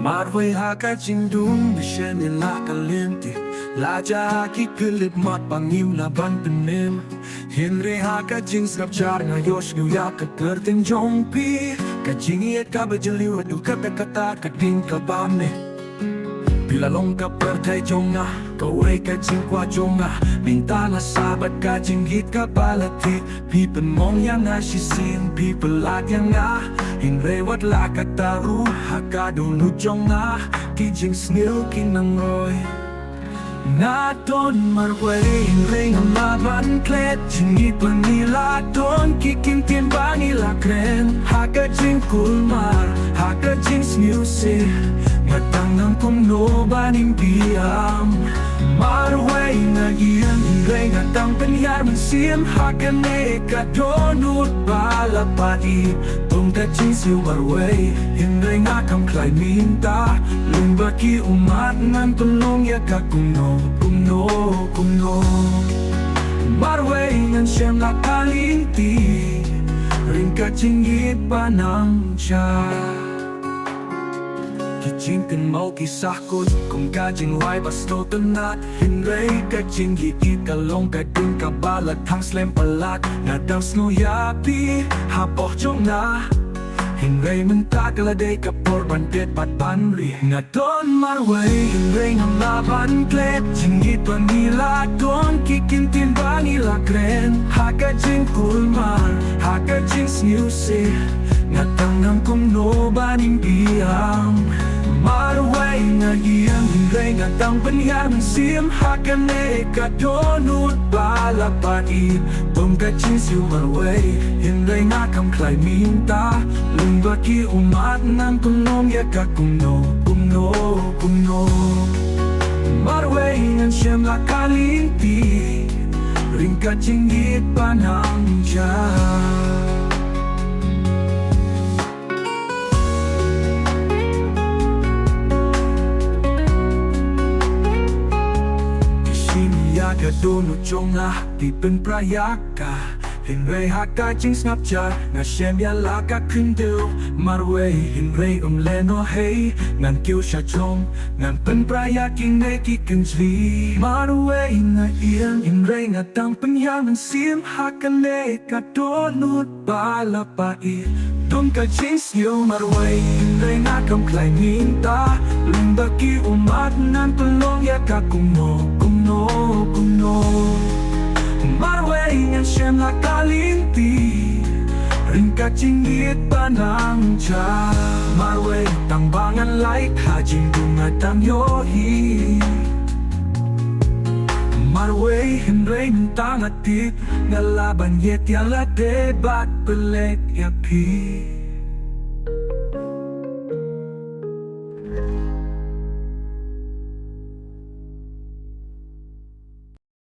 Marway haka jingdung Bishene la kaliente La jaki kulit mat pangim laban penem Henry haka jing skapchar na yosh ya katerting jongpi Kajingiet ka bajaliw adu kata kading kabame Bila long ka pertai jonga Kaway ka jing kwa jonga Minta na sabat ka jing hit ka balati People mong yang na shisin People lag yang na Hinre wat la kataru Haka dunu jonga Ki jing snil kinang roy Na ton marway Hinre nga maban klet Jing ipan nila ton Kikim tien ba nila kren Haka jing kulmar Haka jing snil si Ngatang ng kuno baning diam Marway na iyan Hinray ngatang penyar mensim Hakan eka donut balapati Tung kacing siu marway Hinray ngakam klay minta Lumbaki umat ngan tulong ya ka kuno Marway ngan siyam lakalinti Ring kacing ipanang siya Kijing kan mau kisah kun Kung kajing wai basto tenat Hinray kajing giit kalong kading kabalat Hang slem palat Nadang snuyapi Hapoh jong na Hinray menta kaladay kapor bandet pat panri Ngadon marway Hinray ng laban klet Jingit panila don Kikintin ba nila kren Hakajing kulmar Hakajing sniusi Ngatang ng kumno baning biyang Marway na iyang Hinray ngatang penyar mensim Hakan eka donut balapati Pemkacing siu marway Hinray ngakam klay minta Lumbaki umat nan tulong ya ka kuno Marway ngan siyam lakalinti Ring kacing git panang jam Kadunu jonga di pen prayaka Hinray haka jing snapchat Nga shem ya laka kundu Marway Hinray leno hey Ngan kiu sha chong Ngan pen prayaking neki kenjli Marway na iyang Hinray nga tang penyang sim Haka leka donut balapai Tung ka jing siyo Marway Hinray ngakam klay minta Lumbaki umat nan tulong ya ka kuno Marway ngan siyam lakalinti Ring kacing git panang cha Marway tangbangan light Hajing bunga tang yohi Marway Hinray mentang atit Ngalaban yet yang la debat pelek ya pi